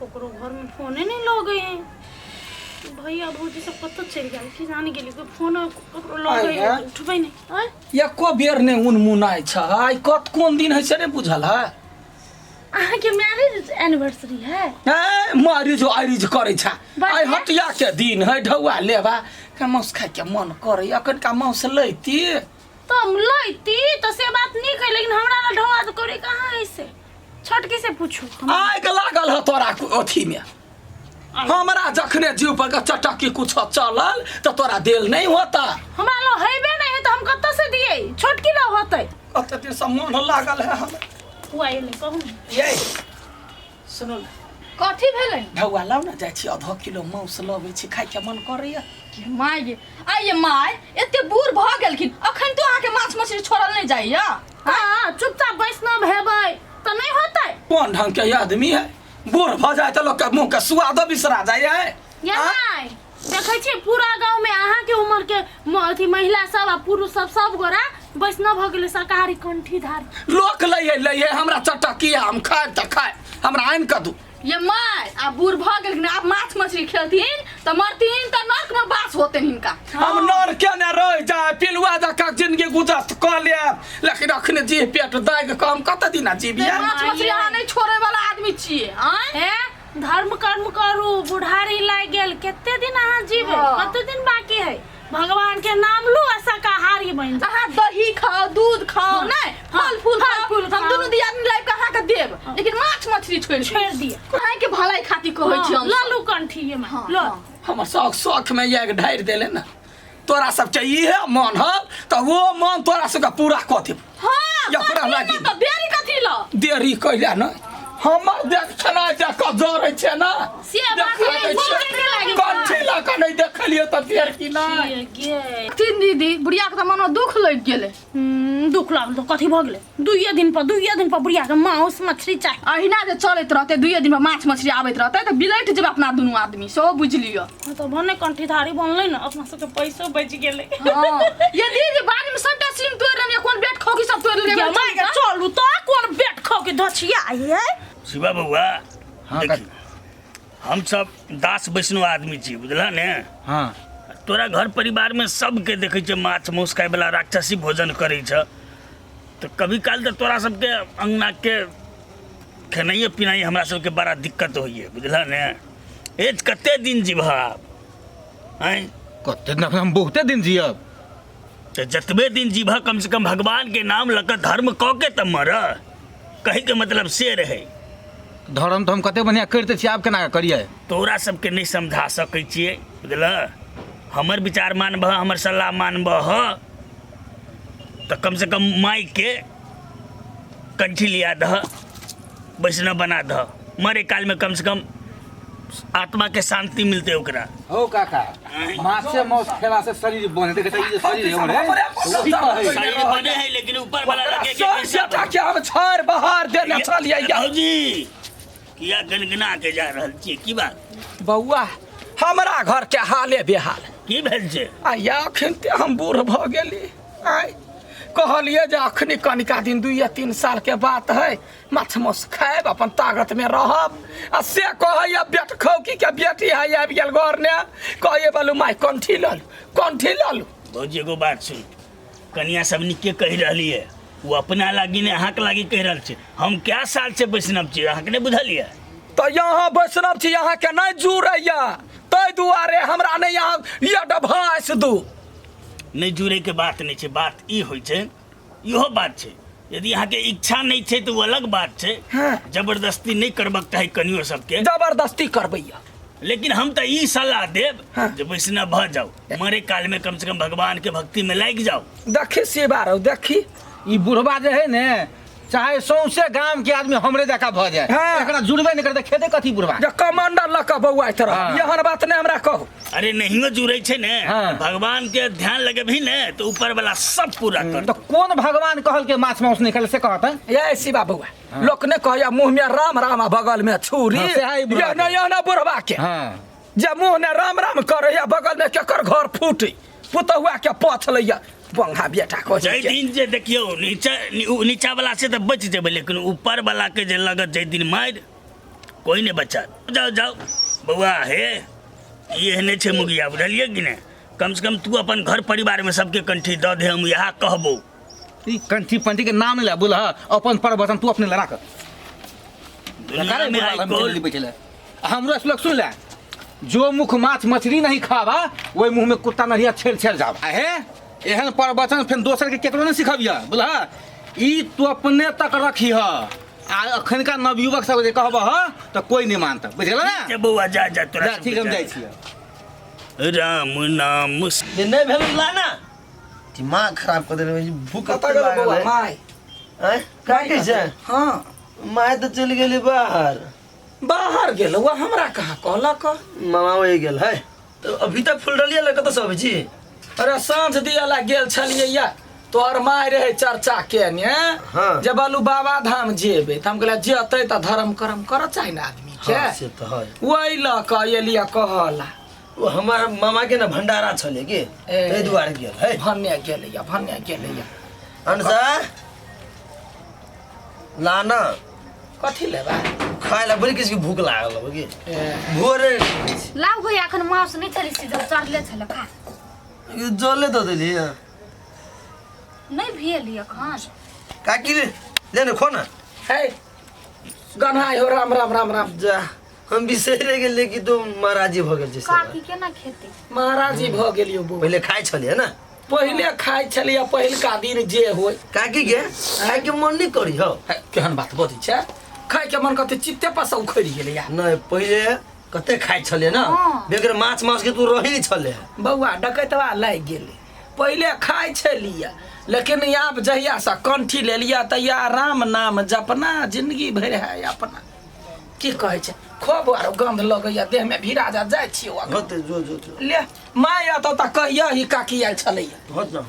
कोकरो घर में फोने नहीं लग गए हैं भैया भौजी सब पता चल गया कि जाने के लिए फोन कोकरो लग गए उठबै नहीं एको बेर ने उन मुनाय छ आई कत कोन दिन है से ने बुझल है अहाँ के मैरिज एनिवर्सरी है ए मैरिज आइरिज करे छ आई हटिया के दिन है ढौआ लेबा का मौस खाय के मन करे अखन का मौस लैती तो हम लैती तो से बात नहीं कह लेकिन हमरा ला ढौआ तो करे कहां है से छटके से पूछू आग लागल है तोरा अथी में हमरा जखने जीव पर चटकी कुछ चलल तो तोरा देल नहीं होता हमरा लो हेबे नहीं है तो हम कत्ता से दिए छोटकी ला होतै कते दिन से मन लागल है हम वाई नहीं कहू ये सुनो कथी भेलै ढौआ लाउ ना जाइ छी आधा किलो मांस लबै छी खाय के मन करैया माय गे आइए माय एते बूढ़ भ गेलखिन अखन तो आके माछ मछली छोड़ल नहीं जाइया हां चुपचाप वैष्णव हेबै तो नहीं होतै कौन ढंग के आदमी है बूढ़ भ जाए तो लोग के मुंह के स्वाद बिसरा जाए है ये नहीं देखै छी पूरा गांव में अहाँ के उम्र के अथी महिला सब आ पुरुष सब गोरा वैष्णव भ गेलै शाकाहारी कंठी धार लोक लइए हमरा चटकी हम खाए त खाए हमरा आइन क दू ये माय आ बूढ़ भ गेलखिन आप माछ मछली खेलथिन त मरथिन त नरक में बास होतन हिनका हम नर के न रह जाए पिलुआ जका जिंदगी गुजर क ले लेकिन अखने जी पेट दाग के हम कत दिन जीबिया माछ मछली अहाँ नहीं छोड़े वाला आदमी छिए हैं धर्म कर्म करू बुढ़ारी लाग गेल केते दिन अहाँ जीबे कते दिन बाकी है भगवान के नाम लू आ शाकाहारी बन जा अहाँ दही खाओ दूध खाओ नहीं फल फूल खाओ हम दोनों दी आदमी लाइफ कहाँ का देब लेकिन माछ मछली छोड़ दिए काहे के भलाई खाती कहै छी हम लालू कंठी ये में लो हम शौक में ये ढार देले ना तोरा सब चाहिए मन है तो वो मन तोरा सब पूरा क देब हां एकरा लागी तो देरी कथी ल देरी कइला न हमर देख छना जा क जोर छै ना से बात नहीं कंठी ला क नहीं देखलियो त देर की नहीं तीन दीदी बुढ़िया के त मनो दुख लग गेले दुख लागल तो कथी भ गेले दुइये दिन पर बुढ़िया के मांस मछली चाहि अहिना जे चलत रहते दुइये दिन में माछ मछली आबैत रहते त बिलैठ जेब अपना दुनू आदमी सब बुझ लियो तो भने कंठीधारी बनलै न अपना सब के पैसो बच गेलै हां ये दीदी बाद में सबटा सीम तोड़ लेने कोन बेट खौकी सब तोड़ लेबे माय चलू तो कोन बेट खौकी धछिया है शिवा बउआ देखी हम सब दास वैष्णव आदमी छी बुझला ने हां तोरा घर परिवार में सबके देखे छ माछ मौस खाय वाला राक्षसी भोजन करे छ तो कभी काल तो तोरा सबके अंगना के खेनाइए पिनाई हमरा सबके बड़ा दिक्कत होइए बुझला ने एज कते दिन जीबा हैं कते दिन हम बहुते दिन जियब तो जतबे दिन जीबा कम से कम भगवान के नाम लक धर्म क के त मर कहे के मतलब से रहे धर्म तो हम कते बढ़िया करते छी आब केना करिए तोरा सबके नहीं समझा सकै छियै बुझल हमर विचार मानबह हमर सलाह मानबह तो कम से कम माई के कंठी लिया दह वैष्णव बना दह मरे काल में कम से कम आत्मा के शांति मिलते ओकरा हो काका माछ से मौस खेला से शरीर बने देखे त ई शरीर है हमरे शरीर बने है लेकिन ऊपर वाला लगे के बेटा के हम छाड़ बहार देने चलिए जी किया गनगना के जा रहल छियै की बात बउआ हमरा घर के हाले बेहाल की भेल छै आया अखन ते हम बूढ़ भ गेली आय कहलिए जे अखनी कनिका दिन 2-3 साल के बात है माछ मौस खाएब अपन ताकत में रहब आ से कहैया बेट खौकी के बेटी है आबि गेल घर ने कहे बोलू माय कंठी ललू भौजी एगो बात सुन कनिया सब निके कहि रहली है वो अपना लागी ने अहाँ के लागी कहि रहल छै हम क्या साल से वैष्णव छी अहाँ के नहीं बुझलिए तो यहाँ वैष्णव छी यहाँ के नहीं जुड़ैया तै दुआरे हमरा ने यहाँ ये डभास दू नहीं जुड़े के बात नहीं छै बात ई होइ छै इहो बात छै यदि यहाँ के इच्छा नहीं छै तो वो अलग बात छै जबरदस्ती नहीं करबक चाही कनियो सबके जबरदस्ती करबैया लेकिन हम तो ई सलाह देब जे वैष्णव भ जाओ मरे काल में कम से कम भगवान के भक्ति में लाग जाओ देखी सेवा रहो देखी ई बुढ़वा जे है ने चाहे सौंसे गांव के आदमी हमरे जका भ जाए एकरा जुड़बे नहीं करते खेते कथी बुढ़वा जे कमांडर लक बउआ तरह यहन बात ने हमरा कहू अरे नहीं जुड़े छै ने भगवान के ध्यान लगे भी ने तो ऊपर वाला सब पूरा कर तो कौन भगवान कहल के माछ मौस निकल से कहता ये शिवा बउआ लोक ने कहया मुंह में राम राम बगल में छुरी ये ना बुढ़वा के जे मुंह ने राम राम करैया बगल में केकर घर फूटी पुतहुआ के पथ लैया बंगा बेटा को जय दिन जे देखियो नीचा वाला से तो बच जेबे लेकिन ऊपर वाला के जे लगत जय दिन मार कोई नहीं बच्चा जाओ जाओ बउआ हे ये ने छे मुगिया बुझलिए कि ने कम से कम तू अपन घर परिवार में सबके कंठी द दे हम यहाँ कहबो ई कंठी पंठी के नाम ले बोला अपन प्रवचन तू अपने लड़ा कर दुनिया में आई कोल हमरो श्लोक सुन ले जो मुख माछ मछली नहीं खावा वही मुंह में कुत्ता नरिया छेड़ छेड़ जावा है एहन प्रवचन फिर दोसर के केकरो नहीं सिखबिया बोला ई तू अपने तक रखी ह आ अखन का नवयुवक सब जे कहब ह तो कोई नहीं मानता बुझल ना जे बउआ जा जा तोरा जा, ठीक हम जाइ छियै राम नाम ये नहीं भेल लाना दिमाग खराब कर देले भूख कता गेल बउआ माय हैं का कैसे हाँ माय तो चली गेली बाहर बाहर गेल हुआ हमरा कहाँ कहलक मामा वही गेल है तो अभी तक फुल डलिया लगा तो सब जी अरे साँझ दिया ला गेल छलिए या तोहर माय रहे चर्चा केने हाँ। जब बालू बाबा धाम जेबे त हम कहला जेतै त धर्म कर्म कर चाहि ना आदमी के हाँ से तो है वही ल क एलिया कहला वो हमार मामा के ना भंडारा छले के ते दुआरे गेल है भन्ने गेलैया अनसा लाना कथी लेबा खाए ला बड़ी किसकी भूख लागल हो की भोरे लाउ गई अखन माउस नहीं चली सीधा चढ़ले छले खा जले दो देली नहीं भेल अखन काकी ले ने खो ना है गन्हाई हो राम राम राम राम जा हम बिसरे गेले कि तुम महाराजी भ गेल जैसे काकी केना खेती महाराजी भ गेलियो बो पहले खाए छलिए ना पहिले खाइ छलिए पहिलका दिन जे होय काकी के खाए के मन नहीं करी हो केहन बात बती छै खाइ के मन कते चित्ते पर से उखड़ि गेलै या नहीं पहले कते खाए छले ना हाँ। बेगर माछ माछ के तू रही छले बौआ डकैतवा लागि गेलै पहिले खाइ छलिए लेकिन आब जहिया से कंठी लेलिया तहिया राम नाम जपना जिंदगी भरि है अपना की कहै छै खूब आरो गंध लगैया देह में भीड़ा जा जाइ छियो होते जो जो जो ले माय एत त कहिया ही काकी आयल छलैया होत ना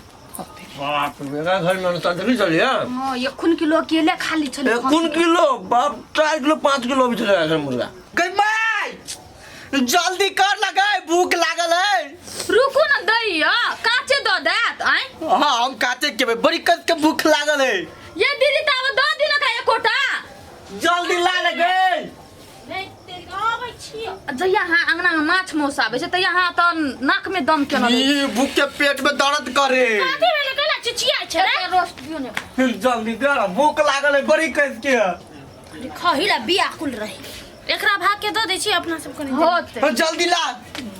बाप रे मेरा घर में अनुसार नहीं चली है हां ये कुन किलो केले खाली छले कौन किलो बाप 4 किलो 5 किलो भी चले घर मुर्गा गई माय जल्दी कर लगाए भूख लागल है रुको ना दैया काचे दो देत आई हाँ हम काटे के बड़ी कस के भूख लागल है ये दीदी त अब दो दिन का एक कोटा जल्दी ला लगे नहीं तेरी आबै छियो जइया हां अंगना में माछ मौस आबे छै त यहाँ त नाक में दम केना ये भूख के पेट में दर्द करे काकी भेले कला चिचिया छै रे रोस्ट दियो ने जल्दी कर भूख लागल है बड़ी कस के खहिला बिया कुल रही एकरा भाग के दो दै छी अपना सब कने होते जल्दी ला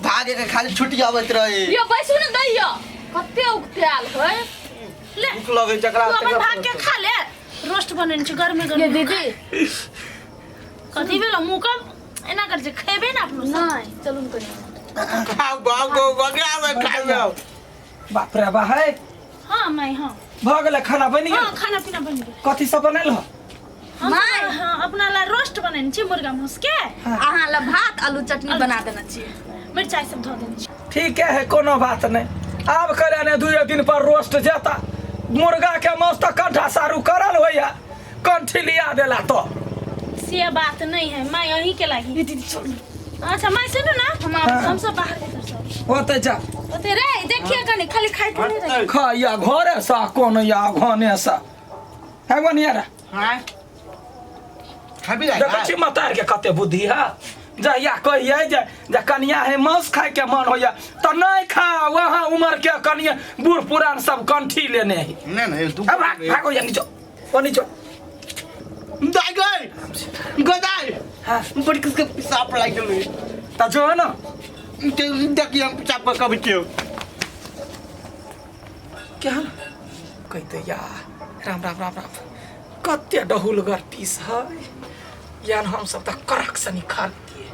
भागे के खाली छुट्टी आवत रहे यो बैसु न दैया कते उगताल है ले भूख लगे जकरा तू अपन भाग के खा ले रोस्ट बनेन छै घर में ये दीदी कथी भेल मुका एना कर जे खेबे ना अपनो नहीं चलू न कनी खाओ गो बगरा में खाओ बाप रे बा है हां मैं हां भ गेलै खाना बनि हां गेल खाना पीना बन गेल कथी सब बनल ह माय हां अपना ला रोस्ट बनेन छी मुर्गा मुस के अहाँ ला भात आलू चटनी बना देना छी मिरचाई सब धो देन छी ठीक है कोनो बात नहीं आब करे ने 2 दिन पर रोस्ट जेता मुर्गा के मांस त कंठा सारू करल होया कंठी लिया देला तो से बात नहीं है मैं यही के लागी दीदी छोड़ अच्छा मैं सुनो ना हम सब बाहर भीतर सब होते जा ओते रे देखिए कनी खाली खाई तो नहीं रही खाया घरे सा कोन या घने सा है बनिया रे हां खाबी जा देखै छी मतार के कते बुद्धि है जहिया कहिए जे कनिया है मांस खाए के मन होया त नहीं खा वहां उम्र के कनिया बूढ़ पुरान सब कंठी लेने है नहीं तू अब भागो या नीचो ओ नीचो दाई गई गदाई हां बड़ी किस के पेशाब लाग गेल त जो है ना ते देखिए हम पेशाब कर कभी क्यों क्या कहते या राम राम राम राम कते डहुलगर पीस है यान हम सब त करक सनी खा दिए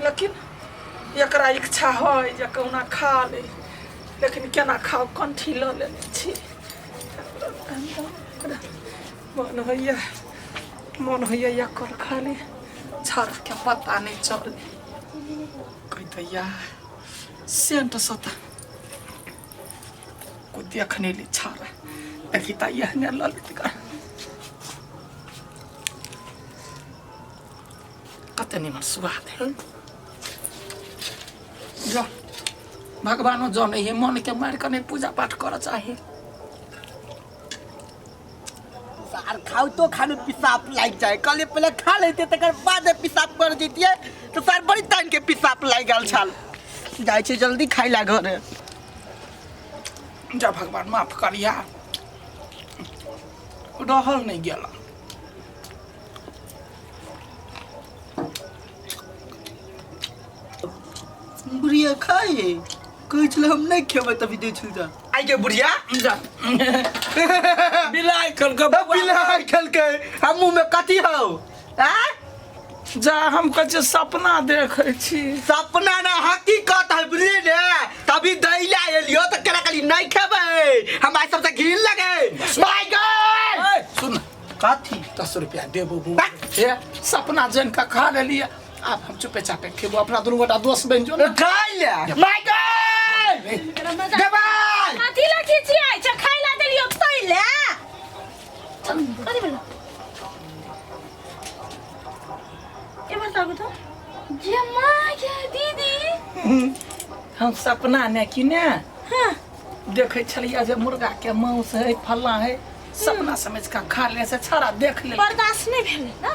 लेकिन एकरा इच्छा है जे कौना खा ले लेकिन केना खाओ कंठी ल लेने छी मन होइया या कर खा ले छाड़ के पता नहीं चल कहते या सेंट सता को देखने ले छाड़ा देखिता यह ने ललित कर कते निमन स्वाद है जो भगवानो जो नहीं मन के मार के नहीं पूजा पाठ कर चाहे सार खाओ खाने पेशाब लाग जाए कल पहले खा लेते तकर बाद पेशाब कर देतिए तो सर बड़ी टाइम के पेशाब लाग गल छाल जाय छे जल्दी खाइ ला घरे जा भगवान माफ करिया रहल नहीं गेला बुढ़िया खाए कह छल हम नहीं खेबै तभी दे छल जा आई के बुढ़िया जा बिलाई कल के बिलाइ खेल के हम मुंह में कथी हो हैं जा हम कहे सपना देखे छी सपना ना हकीकत है बुझलिए ने तभी दैला एलियो तो केना कली नहीं खेबै हम आई सबसे घिन लगे माय गॉड सुन कथी 10 रुपया देबो ए सपना जन का खा ले लिया अब हम चुपे चापे खेबो अपना दुनू गोटा दोस्त बन जो खाइ ले माय गॉड देबाई कथी लगी छी आइ छ खाइ ला देलियो तैले कथी बोल के बताबो तो जे मां के दीदी हम सपना ने कि ने हां देखे छलिया जे मुर्गा के मांस है फल्ला है सपना समझ का खा ले से छड़ा देख ले बर्दाश्त नहीं भेले ना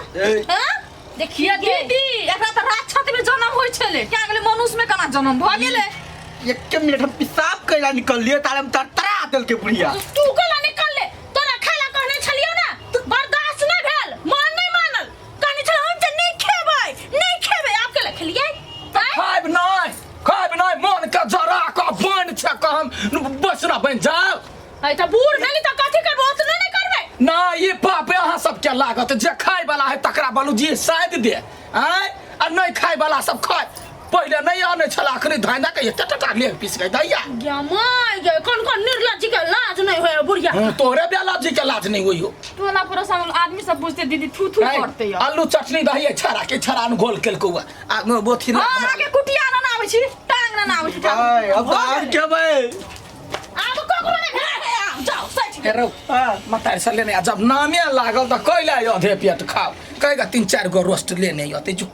हां देखिए दीदी एकरा त राक्षस में जन्म होय छले क्या गेले मनुष्य में केना जन्म भ गेले एक मिनट हम पेशाब कैला निकल लिए तारे हम तरतरा देल के बुढ़िया तू कला निकल ले तोरा खाला कहने छलियो ना बर्दाश्त नहीं भेल मन नहीं मानल कहने छल हम त नहीं खेबै आप के खेलिए खाइब नहीं मन के जरा का बन छ का हम बसरा बन जाओ आई त बूढ़ भेली त कथी करबो ओतने नहीं करबै ना ये पाप अहाँ सब के लागत जे खाय वाला है तकरा बालू जी शायद दे आय आ नहीं खाय वाला सब खाय पहले नहीं आने छला अखरी धाइना के एते टटा ले पीस गई दैया गमाई गे कौन निर्लज्ज के लाज नहीं होय बुढ़िया तोरे बेला जी के लाज नहीं होइयो टोला परोसा आदमी सब पूछते दीदी थू थू करते या आलू चटनी दही छड़ा के छड़ा न घोल केल कौआ आ बोथी ना हां के कुटिया ना आबै छी टांग ना आबै छी भाई अब आर केबै अब कोकरो नहीं जाओ सच हेरो मतार से लेने जब नामे लागल त कैला अधे पेट खाओ कहेगा 3-4 गो रोस्ट लेने आते जो